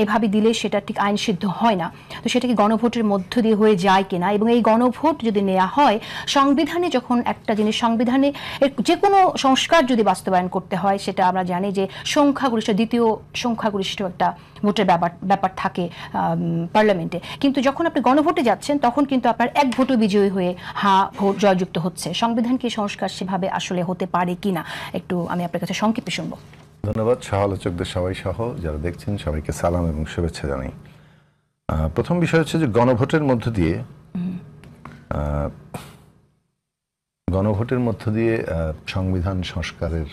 এভাবে দিলে সেটা ঠিক আইন সিদ্ধ হয় না। তো সেটা কি গণভোটের মধ্য দিয়ে হয়ে যায় কিনা, এবং এই গণভোট যদি নেওয়া হয়, সংবিধানে যখন একটা জিনিস, সংবিধানে যে কোনো সংস্কার যদি বাস্তবায়ন করতে হয়, সেটা আমরা জানি যে সংখ্যাগরিষ্ঠ, দ্বিতীয় সংখ্যাগরিষ্ঠ একটা ভোটের ব্যাপার থাকে পার্লামেন্টে। কিন্তু যখন আপনি গণভোটে যাচ্ছেন তখন কিন্তু আপনার এক ভোটে বিজয়ী হয়ে ভোট জয়যুক্ত হচ্ছে। সংবিধান কি সংস্কার সেভাবে আসলে হতে পারে কিনা, একটু আমি আপনার কাছে সংক্ষেপে শুনবো। ধন্যবাদ সহ-আলোচকদের সবাই সহ যারা দেখছেন সবাইকে সালাম এবং শুভেচ্ছা জানাই। প্রথম বিষয় হচ্ছে যে গণভোটের মধ্য দিয়ে সংবিধান সংস্কারের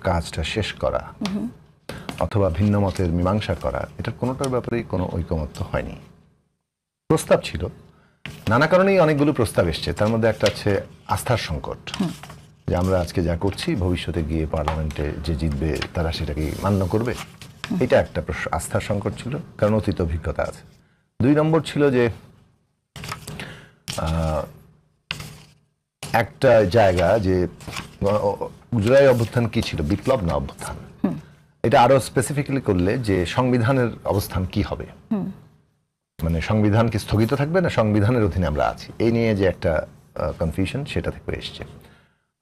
কাজটা শেষ করা অথবা ভিন্ন মতের মীমাংসা করা, এটার কোনোটার ব্যাপারেই কোনো ঐকমত্য হয়নি। প্রস্তাব ছিল, নানা কারণেই অনেকগুলো প্রস্তাব এসছে, তার মধ্যে একটা আছে আস্থার সংকট, যে আমরা আজকে যা করছি ভবিষ্যতে গিয়ে পার্লামেন্টে যে জিতবে তারা সেটাকে মান্য করবে, এটা একটা আস্থার সংকট ছিল, কারণ অতীত অভিজ্ঞতা আছে। 2 নম্বর ছিল যে একটা জায়গা যে জুলাই অভ্যুত্থান কি ছিল, বিপ্লব না অভ্যুত্থান, এটা আরো স্পেসিফিক্যালি করলে যে সংবিধানের অবস্থান কি হবে, মানে সংবিধান কি স্থগিত থাকবে না সংবিধানের অধীনে আমরা আছি, এই নিয়ে যে একটা কনফিউশন, সেটা থেকে এসছে।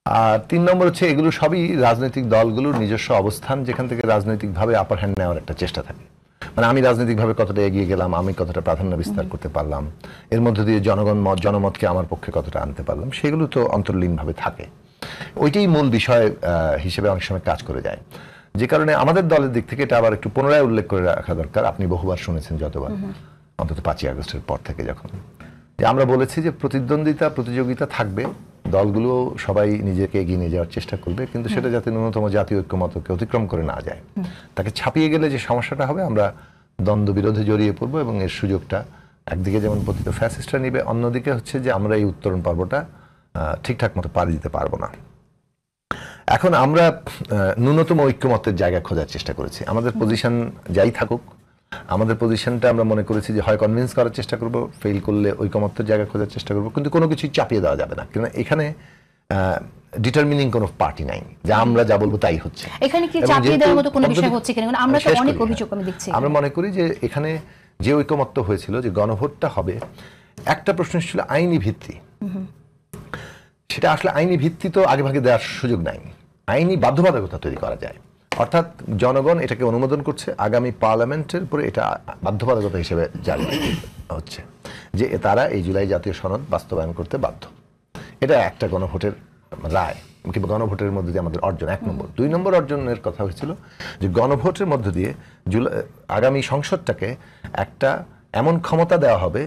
আর 3 নম্বর হচ্ছে এগুলো সবই রাজনৈতিক দলগুলোর নিজস্ব অবস্থান, যেখান থেকে রাজনৈতিকভাবে আপার হ্যান্ড নেওয়ার একটা চেষ্টা থাকে। মানে আমি রাজনৈতিকভাবে কতটা এগিয়ে গেলাম, আমি কতটা প্রাধান্য বিস্তার করতে পারলাম, এর মধ্যে দিয়ে জনমতকে আমার পক্ষে কতটা আনতে পারলাম, সেগুলো তো অন্তর্লীনভাবে থাকে। ওইটাই মূল বিষয় হিসেবে অনেক সময় কাজ করে যায়, যে কারণে আমাদের দলের দিক থেকে এটা আবার একটু পুনরায় উল্লেখ করে রাখা দরকার। আপনি বহুবার শুনেছেন, যতবার, অন্তত 5ই আগস্টের পর থেকে, যখন যে আমরা বলেছি যে প্রতিযোগিতা থাকবে, দলগুলো সবাই নিজেকে এগিয়ে নিয়ে যাওয়ার চেষ্টা করবে, কিন্তু সেটা যাতে ন্যূনতম জাতীয় ঐক্যমতকে অতিক্রম করে না যায়। তাকে ছাপিয়ে গেলে যে সমস্যাটা হবে, আমরা দ্বন্দ্ব বিরোধে জড়িয়ে পড়বো এবং এর সুযোগটা একদিকে যেমন পতিত ফ্যাসিস্টরা নিবে, অন্যদিকে হচ্ছে যে আমরা এই উত্তরণ পর্বটা ঠিকঠাক মতো পাড়ি দিতে পারবো না। এখন আমরা ন্যূনতম ঐক্যমতের জায়গা খোঁজার চেষ্টা করেছি। আমাদের পজিশন যাই থাকুক, আমাদের পজিশনটা আমরা মনে করেছি যে হয় কনভিন্স করার চেষ্টা করব, ফেল করলে ঐকমত্যের জায়গা খোঁজার চেষ্টা করব, কিন্তু কোনো কিছু চাপিয়ে দেওয়া যাবে না, কারণ এখানে ডিটারমিনিং কোনো পার্টি নাই, যে আমরা যা বলবো তাই হচ্ছে। এখানে কি চাপিয়ে দেওয়ার মতো কোনো বিষয় হচ্ছে কিনা, আমরা তো অনেক অভিযোগ আমি দেখছি। আমরা মনে করি যে এখানে যে ঐকমত্য হয়েছিল যে গণভোটটা হবে, একটা প্রশ্ন ছিল আইনি ভিত্তি। সেটা আসলে আইনি ভিত্তি তো আগেভাগে দেওয়ার সুযোগ নাই, আইনি বাধ্যবাধকতা তৈরি করা যায়, অর্থাৎ জনগণ এটাকে অনুমোদন করছে, আগামী পার্লামেন্টের উপরে এটা বাধ্যবাধকতা হিসেবে জারি হচ্ছে যে তারা এই জুলাই জাতীয় সনদ বাস্তবায়ন করতে বাধ্য। এটা একটা গণভোটের রায় কিংবা গণভোটের মধ্যে দিয়ে আমাদের অর্জন 1 নম্বর। 2 নম্বর অর্জনের কথা হয়েছিল যে গণভোটের মধ্য দিয়ে আগামী সংসদটাকে একটা এমন ক্ষমতা দেওয়া হবে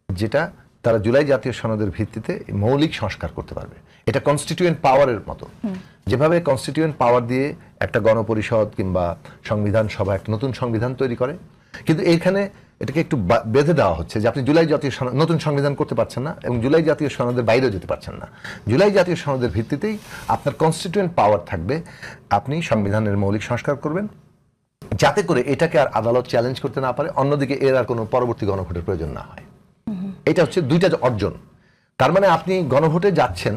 যেটা তারা জুলাই জাতীয় সনদের ভিত্তিতে মৌলিক সংস্কার করতে পারবে। এটা কনস্টিটিউয়েন্ট পাওয়ারের মতো, যেভাবে কনস্টিটিউয়েন্ট পাওয়ার দিয়ে একটা গণপরিষদ কিংবা সংবিধান সভা একটা নতুন সংবিধান তৈরি করে, কিন্তু এইখানে এটাকে একটু বেঁধে দেওয়া হচ্ছে যে আপনি জুলাই জাতীয় নতুন সংবিধান করতে পারছেন না এবং জুলাই জাতীয় সনদের বাইরেও যেতে পারছেন না। জুলাই জাতীয় সনদের ভিত্তিতেই আপনার কনস্টিটিউয়েন্ট পাওয়ার থাকবে, আপনি সংবিধানের মৌলিক সংস্কার করবেন, যাতে করে এটাকে আর আদালত চ্যালেঞ্জ করতে না পারে, অন্যদিকে এর আর কোনো পরবর্তী গণভোটের প্রয়োজন না হয়। এটা হচ্ছে 2টা অর্জন। তার মানে আপনি গণভোটে যাচ্ছেন,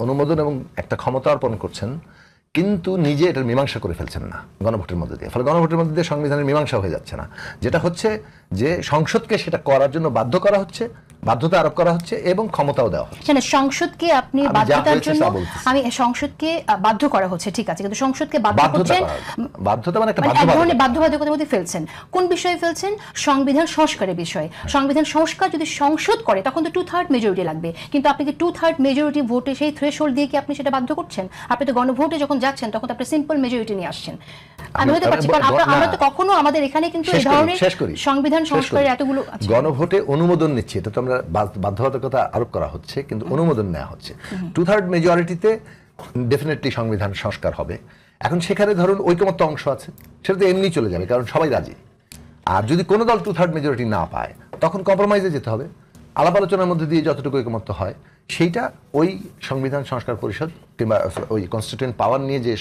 অনুমোদন এবং একটা ক্ষমতা অর্পণ করছেন, কিন্তু নিজে এটার মীমাংসা করে ফেলছেন না গণভোটের মধ্যে দিয়ে। ফলে গণভোটের মধ্যে দিয়ে সংবিধানের মীমাংসা হয়ে যাচ্ছে না, যেটা হচ্ছে যে সংসদকে সেটা করার জন্য বাধ্য করা হচ্ছে, বাধ্যতা আরোপ করা হচ্ছে এবং ক্ষমতাও দেওয়া হচ্ছে। সংসদকে আপনি বাধ্যতার জন্য, আমি সংসদকে বাধ্য করা হচ্ছে, ঠিক আছে, কিন্তু সংসদকে বাধ্য করছেন, বাধ্যতা মানে একটা বাধ্যবাধকতার মধ্যে ফেলছেন। কোন বিষয়ে ফেলছেন? সংবিধান সংস্কারের বিষয়ে। সংবিধান সংস্কার যদি সংসদ করে তখন তো 2/3 মেজরিটি লাগবে, কিন্তু আপনি কি 2/3 মেজরিটি ভোটে সেই থ্রেশহোল্ড দিয়ে কি আপনি সেটা বাধ্য করছেন? আপনি তো গণভোটে যখন যাচ্ছেন তখন তো আপনি সিম্পল মেজরিটি নিয়ে আসছেন। আমি হতে পারছি, কারণ আমরা তো কখনো আমাদের এখানে কিন্তু এই ধরনের সংবিধান সংস্কারের এতগুলো গণভোটে অনুমোদন নিচ্ছে, এটা তো আমরা বাধ্যবাধকতা আরোপ করা হচ্ছে, কিন্তু অনুমোদন নেওয়া হচ্ছে। 2/3 মেজরিটিতে ডেফিনেটলি সংবিধান সংস্কার হবে। এখন সেখানে ধরুন ঐকমত্য অংশ আছে, সেটা তো এমনি চলে যাবে, কারণ সবাই রাজি। আর যদি কোনো দল 2/3 মেজরিটি না পায়, তখন কম্প্রোমাইজে যেতে হবে, আলাপ আলোচনার মধ্যে দিয়ে যতটুকু ঐকমত্য হয় সেইটা ওই সংবিধান সংস্কার পরিষদ কিংবা ওই কনস্টিটিউয়েন্ট পাওয়ার নিয়ে যে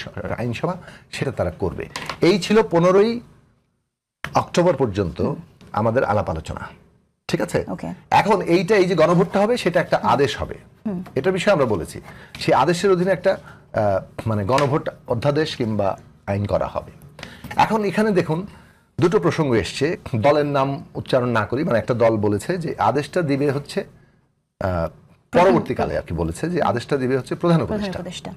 আইনসভা, সেটা তারা করবে। এই ছিল 15ই অক্টোবর পর্যন্ত আমাদের আলাপ আলোচনা, ঠিক আছে। এখন এই যে গণভোটটা হবে, সেটা একটা আদেশ হবে, এটার বিষয়ে আমরা বলেছি। সেই আদেশের অধীনে একটা মানে গণভোট অধ্যাদেশ কিংবা আইন করা হবে। এখন এখানে দেখুন দুটো প্রসঙ্গ এসছে, দলের নাম উচ্চারণ না করি, মানে একটা দল বলেছে যে আদেশটা দিবে হচ্ছে পরবর্তীকালে আর কি বলেছে যে আদেশটা দিবে হচ্ছে প্রধান উপদেষ্টা।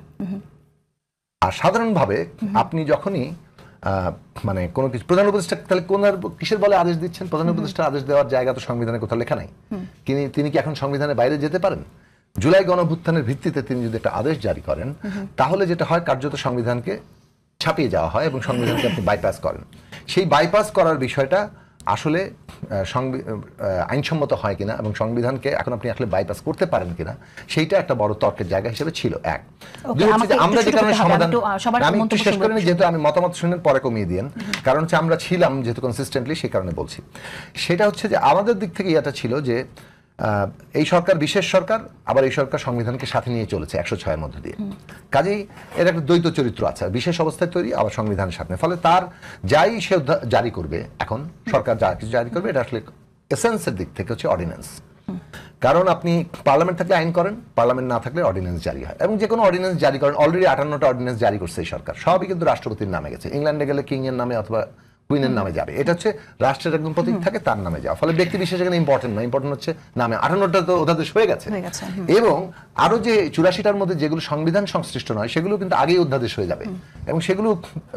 আর সাধারণভাবে আপনি যখনই মানে কোনো কিছু প্রধান উপদেষ্টা, তাহলে কোন কিসের বলে আদেশ দিচ্ছেন? প্রধান উপদেষ্টা আদেশ দেওয়ার জায়গা তো সংবিধানে কোথাও লেখা নাই। তিনি কি এখন সংবিধানের বাইরে যেতে পারেন? জুলাই গণঅভ্যুত্থানের ভিত্তিতে তিনি যদি একটা আদেশ জারি করেন, তাহলে যেটা হয় কার্যত সংবিধানকে ছাপিয়ে যাওয়া হয় এবং সংবিধানকে আপনি বাইপাস করেন। সেই বাইপাস করার বিষয়টা আসলে আইনসম্মত হয় কিনা এবং সংবিধানকে এখন আপনি আসলে বাইপাস করতে পারেন কিনা, সেইটা একটা বড় তর্কের জায়গা হিসেবে ছিল। এক, আমরা যে কারণে সমাধান, আমি একটু শেষ করে নিই, যেহেতু আমি মতামত শুনেন পরে কমিয়ে দিয়েন, কারণ হচ্ছে আমরা ছিলাম যেহেতু কনসিস্টেন্টলি, সেই কারণে বলছি। সেটা হচ্ছে যে আমাদের দিক থেকে এটা ছিল যে এই সরকার বিশেষ সরকার, আবার এই সরকার সংবিধানকে সাথে নিয়ে চলেছে 106-এর মধ্যে দিয়ে। কাজেই এর একটা দ্বৈত চরিত্র আছে, বিশেষ অবস্থায় তৈরি, আবার সংবিধানের সাথে। ফলে তার যাই সে জারি করবে, এখন সরকার যা কিছু জারি করবে, এটা আসলে এসেন্সের দিক থেকে হচ্ছে অর্ডিন্যান্স। কারণ আপনি পার্লামেন্ট থাকলে আইন করেন, পার্লামেন্ট না থাকলে অর্ডিন্যান্স জারি হয়। এবং যে কোনো অর্ডিন্যান্স জারি করেন, অলরেডি 58টা অর্ডিন্যান্স জারি করছে এই সরকার, সবই কিন্তু রাষ্ট্রপতির নামে গেছে। ইংল্যান্ডে গেলে কিং এর নামে অথবা কুইনের নামে যাবে, এটা হচ্ছে রাষ্ট্রের একদম প্রতীক থাকে, তার নামে যাওয়া। ফলে ব্যক্তি বিশেষ এখানে ইম্পর্টেন্ট না, ইম্পর্টেন্ট হচ্ছে নামে। 58টা তো অধ্যাদেশ হয়ে গেছে। এবং আরো যে 84টার মধ্যে যেগুলো সংবিধান সংশ্লিষ্ট নয়, সেগুলো কিন্তু আগেই অধ্যাদেশ হয়ে যাবে এবং সেগুলো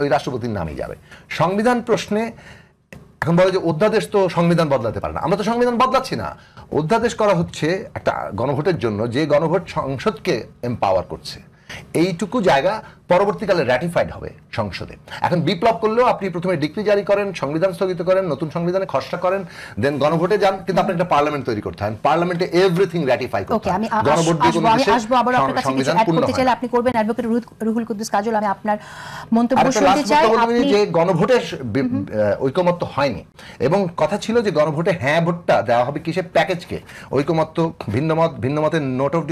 ওই রাষ্ট্রপতির নামেই যাবে। সংবিধান প্রশ্নে এখন বলে যে অধ্যাদেশ তো সংবিধান বদলাতে পারে না। আমরা তো সংবিধান বদলাচ্ছি না, অধ্যাদেশ করা হচ্ছে একটা গণভোটের জন্য, যে গণভোট সংসদকে এম্পাওয়ার করছে। এইটুকু জায়গা পরবর্তীকালে র্যাটিফাইড হবে সংসদে। এখন বিপ্লব করলেও আপনি প্রথমে ডিক্রি জারি করেন, সংবিধান স্থগিত করেন, নতুন সংবিধানে খসড়া করেন, দেন গণভোটে যান, কিন্তু আপনি একটা পার্লামেন্ট তৈরি করতে হয়, পার্লামেন্টে এভরিথিং র্যাটিফাই করতে হয়। গণভোট দিয়ে কোনো দেশে সংবিধান পূর্ণ হয়। আপনি করবেন অ্যাডভোকেট রুহুল কুদ্দুস কাজল, আমি আপনার মন্তব্য শুনতে চাই। আপনি যে গণভোটের ঐকমত্য হয়নি, এবং কথা ছিল যে গণভোটে হ্যাঁ ভোটটা দেওয়া হবে কিসে, প্যাকেজকে। ঐকমত্য, ভিন্ন মতের নোট অফ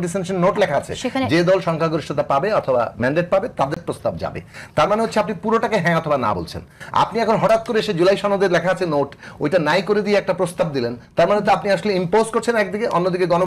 ডিসেনশন নোট লেখা আছে, যে দল সংখ্যাগরিষ্ঠতা পাবে অথবা ম্যান্ডেট পাবে তাদের প্রস্তাব যাবে। তার মানে হচ্ছে আপনি পুরোটাকে হ্যাঁ অথবা না বলছেন। আপনি এখন হঠাৎ করে এসে জুলাই সনদের লেখা আছে নোট, ওইটা নাই করে দিয়ে একটা প্রস্তাব দিলেন, তার মানে তো আপনি আসলে ইম্পোজ করছেন একদিকে, অন্যদিকে